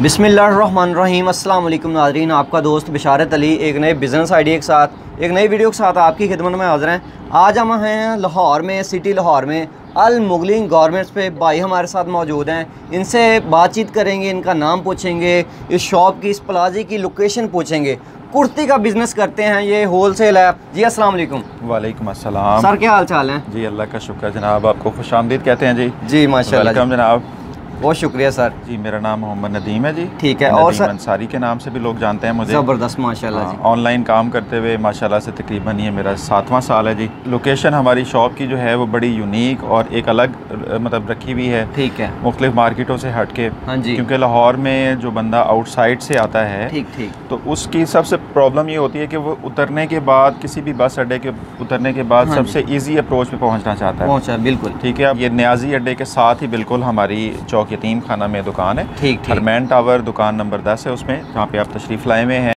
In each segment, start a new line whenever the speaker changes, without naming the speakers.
बिस्मिल्लाहिर्रहमानिर्रहीम। अस्सलाम वालेकुम नाज़रीन, आपका दोस्त बिशारत अली एक नए बिज़नेस आइडिया के साथ एक नई वीडियो के साथ आपकी खिदमत में हाज़िर हैं। आज हम हैं लाहौर में, सिटी लाहौर में अल मुगलिन गारमेंट्स पे। भाई हमारे साथ मौजूद हैं, इनसे बातचीत करेंगे, इनका नाम पूछेंगे, इस शॉप की, इस प्लाजे की लोकेशन पूछेंगे। कुर्ती का बिज़नेस करते हैं, ये होलसेल है जी। अस्सलाम वालेकुम।
वालेकुम अस्सलाम
सर, क्या हाल चाल है
जी? अल्लाह का शुक्र जनाब, आपको खुशामदीद कहते हैं जी।
जी माशाल्लाह
वेलकम जनाब।
बहुत शुक्रिया सर
जी, मेरा नाम मोहम्मद नदीम है जी।
ठीक है। और सर
अंसारी के नाम से भी लोग जानते हैं मुझे।
ज़बरदस्त माशाल्लाह जी।
ऑनलाइन काम करते हुए माशाल्लाह से तकरीबन ये मेरा 7वां साल है जी। लोकेशन हमारी शॉप की जो है वो बड़ी यूनिक और एक अलग मतलब रखी हुई है।
ठीक है।
मुख्तलिफ मार्केटों से हट के।
हाँ जी।
क्योंकि लाहौर में जो बंदा आउटसाइड से आता है,
ठीक ठीक,
तो उसकी सबसे प्रॉब्लम ये होती है कि वो उतरने के बाद, किसी भी बस अड्डे के उतरने के बाद सबसे ईजी अप्रोच पे पहुँचना चाहता है।
पहुँचा, बिल्कुल ठीक
है। ये नियाजी अड्डे के साथ ही बिल्कुल हमारी चौक यातीम खाना में दुकान है।
ठीक।
हरमैन टावर दुकान नंबर 10 है उसमें, जहाँ पे आप तशरीफ़ लाए हुए हैं।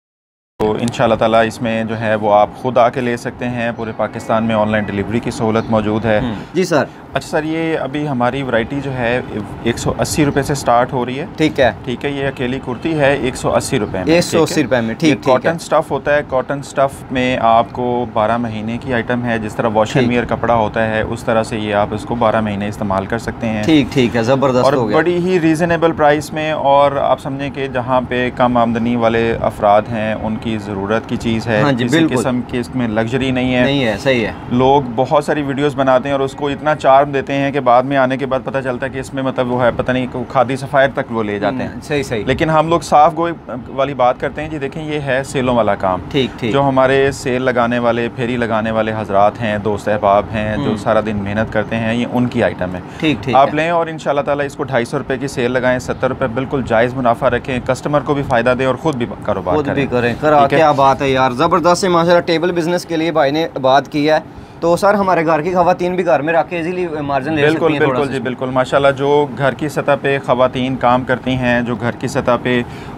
तो इंशाल्लाह ताला इसमें जो है वो आप ख़ुद आके ले सकते हैं। पूरे पाकिस्तान में ऑनलाइन डिलीवरी की सहूलत मौजूद है।
जी सर।
अच्छा सर, ये अभी हमारी वैरायटी जो है 180 रुपये से स्टार्ट हो रही है।
ठीक है।
ठीक है। ये अकेली कुर्ती है 180 रुपये में।
180 रुपये में। ठीक।
कॉटन स्टफ़ होता है। कॉटन स्टफ़ में आपको 12 महीने की आइटम है। जिस तरह वॉशिंग वियर कपड़ा होता है उस तरह से ये आप इसको 12 महीने इस्तेमाल कर सकते हैं।
ठीक ठीक है, ज़बरदस्त
और
हो गया।
बड़ी ही रीज़नेबल प्राइस में। और आप समझें कि जहाँ पे कम आमदनी वाले अफराद हैं उनकी ज़रूरत की चीज़ है।
हाँ जी,
किसी किस्म की इसमें लग्जरी नहीं है।
नहीं है, सही है।
लोग बहुत सारी वीडियोस बनाते हैं और उसको इतना चार्म देते हैं कि बाद में आने के बाद पता चलता है कि इसमें मतलब वो है, पता नहीं खादी सफ़ायर तक वो ले जाते हैं।
सही सही।
लेकिन हम लोग साफ गोई वाली बात करते हैं जी। देखें, ये है सेलों वाला काम।
ठीक ठीक।
जो हमारे सेल लगाने वाले, फेरी लगाने वाले हजरात हैं, दोस्त अहबाब हैं, जो सारा दिन मेहनत करते हैं, ये उनकी आइटम है।
ठीक ठीक।
आप लें और इंशाल्लाह ताला इसको 250 रुपये की सेल लगाएं, 70 रुपये बिल्कुल जायज़ मुनाफा रखें, कस्टमर को भी फ़ायदा दें और ख़ुद भी कारोबार करें।
क्या बात है यार, ज़बरदस्त है माशाल्लाह। टेबल बिजनेस के लिए भाई ने बात की है। तो सर, हमारे घर की ख़वातीन भी घर में रख के इजीली मार्जिन ले सकती हैं।
बिल्कुल जी, बिल्कुल माशाल्लाह। जो घर की सतह पे ख़वातीन काम करती हैं, जो घर की सतह पे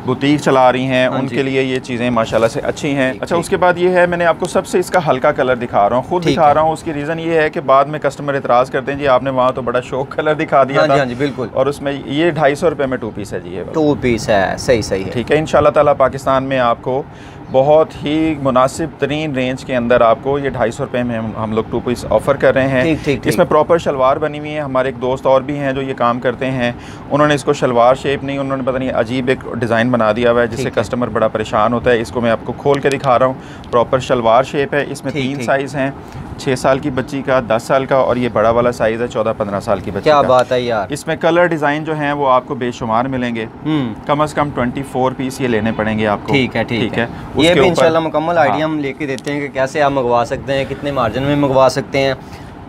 बुटीक चला रही हैं, उनके लिए ये चीज़ें माशाल्लाह से अच्छी हैं। अच्छा, उसके बाद ये है, मैंने आपको सबसे इसका हल्का कलर दिखा रहा हूँ, खुद दिखा रहा हूँ। उसकी रीज़न ये है कि बाद में कस्टमर एतराज़ करते हैं जी आपने वहाँ तो बड़ा शौक कलर दिखा दिया था।
हाँ जी, बिल्कुल।
और उसमें ये 250 रुपये में 2 पीस है जी। ये
2 पीस है, सही सही है।
ठीक है। इंशाल्लाह ताला पाकिस्तान में आपको बहुत ही मुनासिब तरीन रेंज के अंदर आपको ये 250 रुपये में हम लोग 2 पीस ऑफ़र कर रहे हैं। ठीक। इसमें प्रॉपर शलवार बनी हुई है। हमारे एक दोस्त और भी हैं जो ये काम करते हैं, उन्होंने इसको शलवार शेप नहीं, उन्होंने पता नहीं अजीब एक डिज़ाइन बना दिया हुआ है जिससे कस्टमर बड़ा परेशान होता है। इसको मैं आपको खोल के दिखा रहा हूँ। प्रॉपर शलवार शेप है। इसमें 3 साइज़ हैं, 6 साल की बच्ची का, 10 साल का, और ये बड़ा वाला साइज़ है 14-15 साल की बच्ची का।
क्या बात है यार।
इसमें कलर डिज़ाइन जो हैं वो आपको बेशुमार मिलेंगे। कम से कम 24 पीस ये लेने पड़ेंगे आपको। ठीक है।
ये भी इंशाल्लाह मुकम्मल आइडिया हम लेके देते हैं कि कैसे आप मंगवा सकते हैं, कितने मार्जिन में मंगवा सकते हैं,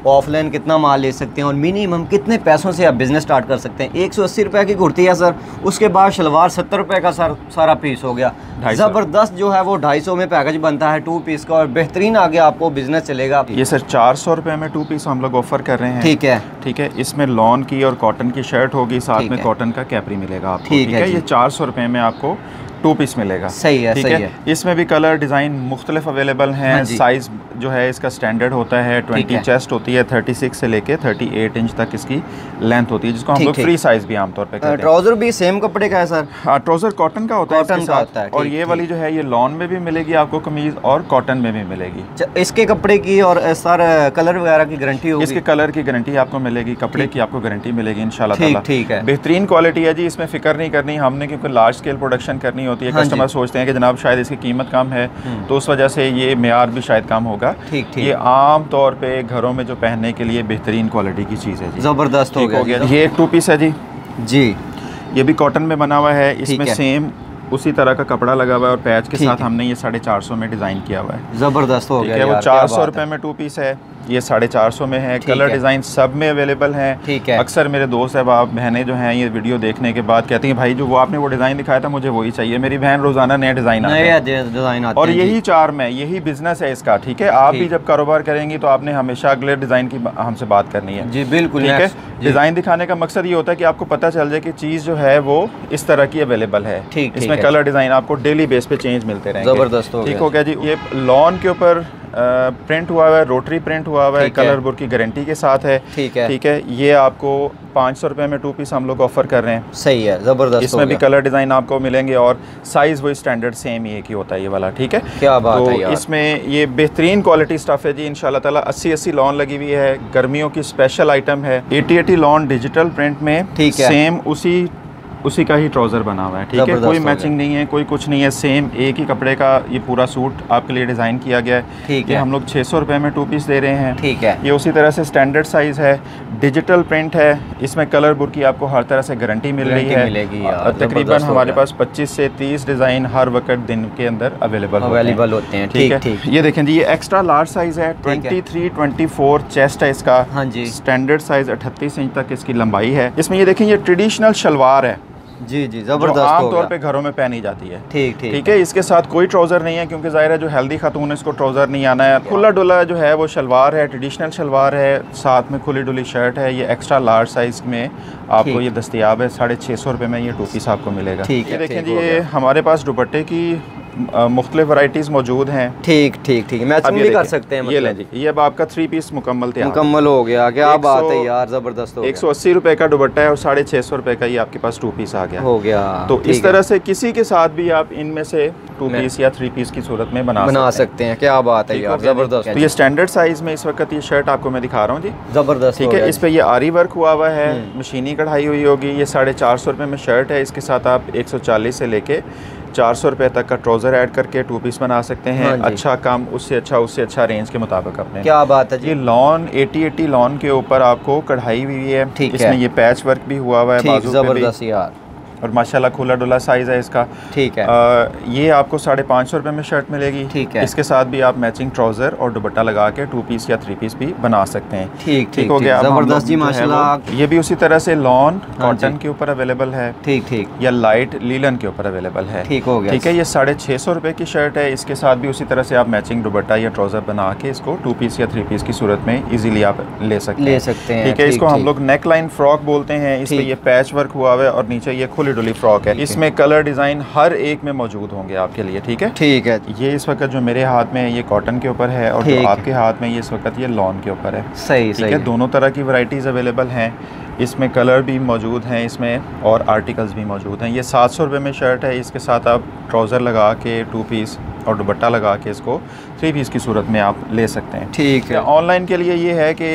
ऑफलाइन कितना माल ले सकते हैं और मिनिमम कितने पैसों से आप बिज़नेस स्टार्ट कर सकते हैं। 180 रुपये की कुर्ती है सर, उसके बाद शलवार 70 रुपये का सर सारा पीस हो गया। ज़बरदस्त जो है वो 250 में पैकेज बनता है 2 पीस का, और बेहतरीन आगे आपको बिज़नेस चलेगा। ये
सर 400 रुपये में 2 पीस हम लोग ऑफ़र कर रहे हैं। ठीक है। इसमें लॉन की और कॉटन की शर्ट होगी, साथ में कॉटन का कैपरी मिलेगा आपको। ठीक है। ये 400 रुपये में आपको 2 पीस मिलेगा।
सही है, सही है।
इसमें भी कलर डिज़ाइन मुख्तलिफ अवेलेबल हैं। साइज़ जो है इसका स्टैंडर्ड होता है 20 चेस्ट होती है, 36 से लेके 38 इंच तक इसकी लेंथ होती है, जिसको हम लोग फ्री साइज़ भी आमतौर पे कहते हैं।
ट्राउज़र भी सेम कपड़े का है सर?
हाँ, ट्राउज़र कॉटन का होता है।
कॉटन का होता है।
और ये वाली जो है ये लॉन में भी मिलेगी आपको कमीज़, और कॉटन में भी मिलेगी।
इसके कपड़े की और सर कलर वगैरह की गारंटी होगी?
इसके कलर की गारंटी आपको मिलेगी, कपड़े की आपको गारंटी मिलेगी इंशाल्लाह ताला।
ठीक है।
बेहतरीन क्वालिटी है जी, इसमें फ़िक्र नहीं करनी हमने, क्योंकि लार्ज स्केल प्रोडक्शन करनी होती है। कस्टमर सोचते हैं कि जनाब शायद इसकी कीमत कम है, तो उस वजह से ये मेयार भी शायद कम होगा। ठीक। ये आम तौर पे घरों में जो पहनने के लिए बेहतरीन क्वालिटी की चीज़ है जी।
ज़बरदस्त हो गया।
ये एक 2 पीस है जी। ये भी कॉटन में बना हुआ है। इसमें सेम उसी तरह का कपड़ा लगा हुआ है और पैच के साथ हमने ये 450 में डिज़ाइन किया हुआ है।
ज़बरदस्त हो गया।
वो 400 रुपये में 2 पीस है, ये 450 में है। कलर डिज़ाइन सब में अवेलेबल हैं।
ठीक है।
अक्सर मेरे दोस्त अहबाब बहनें जो हैं ये वीडियो देखने के बाद कहती हैं भाई जो वो आपने वो डिज़ाइन दिखाया था मुझे वही चाहिए। मेरी बहन रोज़ाना नए डिज़ाइन आते हैं और यही चार्म है, यही बिज़नेस है इसका। ठीक है। आप भी जब कारोबार करेंगी तो आपने हमेशा अगले डिज़ाइन की हमसे बात करनी है जी। बिल्कुल। ठीक है। डिज़ाइन दिखाने का मकसद ये होता है कि आपको पता चल जाए कि चीज़ जो है वो इस तरह की अवेलेबल है। इसमें कलर डिज़ाइन आपको डेली बेस पे चेंज मिलते रहेंगे।
ज़बरदस्त।
ठीक हो गया जी। ये लॉन के ऊपर प्रिंट हुआ हुआ है, रोटरी प्रिंट हुआ हुआ है, कलर बुक की गारंटी के साथ है। ठीक है, ये आपको 500 रुपये में 2 पीस हम लोग ऑफर कर रहे हैं।
सही है, ज़बरदस्त। इसमें
भी कलर डिज़ाइन आपको मिलेंगे और साइज़ वही स्टैंडर्ड सेम ही एक ही होता है ये वाला। ठीक है,
क्या बात है यार।
इसमें ये बेहतरीन क्वालिटी स्टफ़ है जी, इंशाल्लाह ताला 80-80 लॉन लगी हुई है, गर्मियों की स्पेशल आइटम है। 80-80 लॉन डिजिटल प्रिंट में, सेम उसी का ही ट्राउज़र बना हुआ है। ठीक है, कोई मैचिंग नहीं है, कोई कुछ नहीं है, सेम एक ही कपड़े का ये पूरा सूट आपके लिए डिज़ाइन किया गया है। ठीक है, हम लोग 600 रुपये में 2 पीस दे रहे हैं। ठीक है, ये उसी तरह से स्टैंडर्ड साइज़ है, डिजिटल प्रिंट है, इसमें कलर बुक की आपको हर तरह से गारंटी मिल रही है। तकरीबन हमारे पास 25 से 30 डिज़ाइन हर वक्त दिन के अंदर अवेलेबल होते हैं। ठीक है, ये देखें जी, ये एक्स्ट्रा लार्ज साइज़ है, 23-24 चेस्ट है इसका। हाँ जी, स्टैंडर्ड साइज़ 38 इंच तक इसकी लंबाई है। इसमें ये देखें, ये ट्रेडिशनल शलवार है
जी, ज़बरदस्त,
आमतौर पे घरों में पहनी जाती है। ठीक है, इसके साथ कोई ट्राउज़र नहीं है, क्योंकि ज़ाहिर है जो हेल्दी खातून है इसको ट्राउज़र नहीं आना है। खुला डुला जो है वो शलवार है, ट्रेडिशनल शलवार है, साथ में खुली डुली शर्ट है। ये एक्स्ट्रा लार्ज साइज़ में आपको ये दस्तियाब है, 650 रुपये में ये 2 पीस आपको मिलेगा। ठीक है, देखें जी, ये हमारे पास दुपट्टे की मुख्तलिफ वैराइटीज़ मौजूद हैं। ठीक, मैचिंग भी कर सकते हैं। ये लें जी, ये अब आपका 3 पीस मुकम्मल हो गया। क्या बात है यार, ज़बरदस्त। 180 रुपये का दुपट्टा है और 650 रुपये का ये आपके पास 2 पीस आ गया। तो इस तरह से किसी के साथ भी आप इनमें से 2 पीस या 3 पीस की सूरत में बना सकते हैं। क्या बात है यार, ज़बरदस्त। तो ये स्टैंडर्ड साइज़ में इस वक्त ये शर्ट आपको मैं दिखा रहा हूँ जी, ज़बरदस्त। ठीक है, इस पर ये आरी वर्क हुआ हुआ है, मशीनी कढ़ाई हुई होगी। ये 450 रुपये में शर्ट है, इसके साथ आप 140 से लेके 400 रुपये तक का ट्राउज़र ऐड करके 2 पीस बना सकते हैं। अच्छा काम, उससे अच्छा रेंज के मुताबिक अपने। क्या बात है जी। ये लॉन 80-80 लॉन के ऊपर आपको कढ़ाई हुई है। इसमें ये पैच वर्क भी हुआ हुआ है बाजू पे भी, और माशाल्लाह खुला डुला साइज़ है इसका। ठीक है, ये आपको 550 रुपये में शर्ट मिलेगी। ठीक है, इसके साथ भी आप मैचिंग ट्राउज़र और दुपट्टा लगा के 2 पीस या 3 पीस भी बना सकते हैं। ठीक हो गया, ज़बरदस्त जी, माशाल्लाह। ये भी उसी तरह से लॉन कॉटन के ऊपर अवेलेबल है। ठीक, या लाइट लीलन के ऊपर अवेलेबल है। ठीक हो गया। ठीक है, ये 650 रुपये की शर्ट है, इसके साथ भी उसी तरह से आप मैचिंग दुपट्टा या ट्राउज़र बना के इसको 2 पीस या 3 पीस की सूरत में ईजिली आप ले सकते हैं। ठीक है, इसको हम लोग नेक लाइन फ्रॉक बोलते हैं। इस पर ये पैच वर्क हुआ हुआ है और नीचे ये खुली डुली फ्रॉक है। इसमें कलर डिज़ाइन हर एक में मौजूद होंगे आपके लिए। ठीक है, ये इस वक्त जो मेरे हाथ में है ये कॉटन के ऊपर है, और जो आपके हाथ में ये इस वक्त ये लॉन के ऊपर है। सही है, दोनों तरह की वैराइटीज़ अवेलेबल हैं। इसमें कलर भी मौजूद हैं इसमें, और आर्टिकल्स भी मौजूद हैं। ये 700 रुपये में शर्ट है, इसके साथ आप ट्राउज़र लगा के 2 पीस और दुपट्टा लगा के इसको 3 पीस की सूरत में आप ले सकते हैं। ठीक है, ऑनलाइन के लिए ये है कि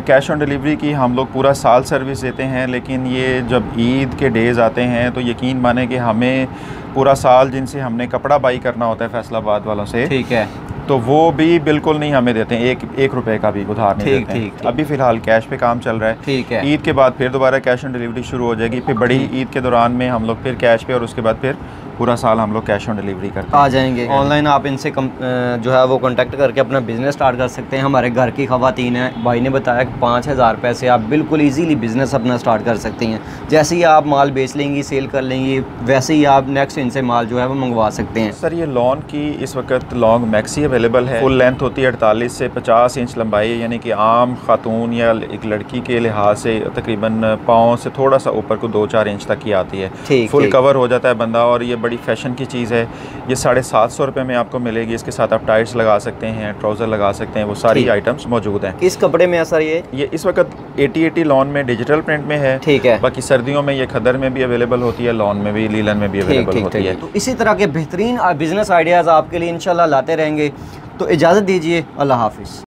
कैश ऑन डिलीवरी की हम लोग पूरा साल सर्विस देते हैं, लेकिन ये जब ईद के डेज़ आते हैं तो यकीन माने कि हमें पूरा साल जिनसे हमने कपड़ा बाई करना होता है फैसलाबाद वालों से, ठीक है, तो वो भी बिल्कुल नहीं हमें देते हैं, एक रुपए का भी उधार नहीं देते हैं। अभी फ़िलहाल कैश पे काम चल रहा है। ठीक है, ईद के बाद फिर दोबारा कैश ऑन डिलीवरी शुरू हो जाएगी। फिर बड़ी ईद के दौरान में हम लोग फिर कैश पे, और उसके बाद फिर पूरा साल हम लोग कैश ऑन डिलीवरी करते हैं। आ जाएंगे ऑनलाइन, आप इनसे जो है वो कांटेक्ट करके अपना बिज़नेस स्टार्ट कर सकते हैं। हमारे घर की ख़वातीन है, भाई ने बताया कि 5000 रुपये से आप बिल्कुल इजीली बिज़नेस अपना स्टार्ट कर सकती हैं। जैसे ही आप माल बेच लेंगी, सेल कर लेंगी, वैसे ही आप नेक्स्ट इनसे माल जो है वो मंगवा सकते हैं। सर, ये लॉन की इस वक्त लॉन्ग मैक्सी अवेलेबल है। फुल लेंथ होती है 48 से 50 इंच लंबाई, यानी कि आम खातून या एक लड़की के लिहाज से तकरीबन पाँव से थोड़ा सा ऊपर को 2-4 इंच तक की आती है। फुल कवर हो जाता है बंदा, और ये बड़ी फैशन की चीज़ है। ये 750 रुपये में आपको मिलेगी। इसके साथ आप टाइट्स लगा सकते हैं, ट्राउज़र लगा सकते हैं, वो सारी आइटम्स मौजूद हैं। इस कपड़े में सर ये इस वक्त 80-80 लॉन में डिजिटल प्रिंट में है। ठीक है, बाकी सर्दियों में ये खदर में भी अवेलेबल होती है, लॉन में भी, लीलन में भी अवेलेबल होती है। तो इसी तरह के बेहतरीन बिजनेस आइडियाज़ आपके लिए इंशाल्लाह लाते रहेंगे। तो इजाज़त दीजिए, अल्लाह हाफिज़।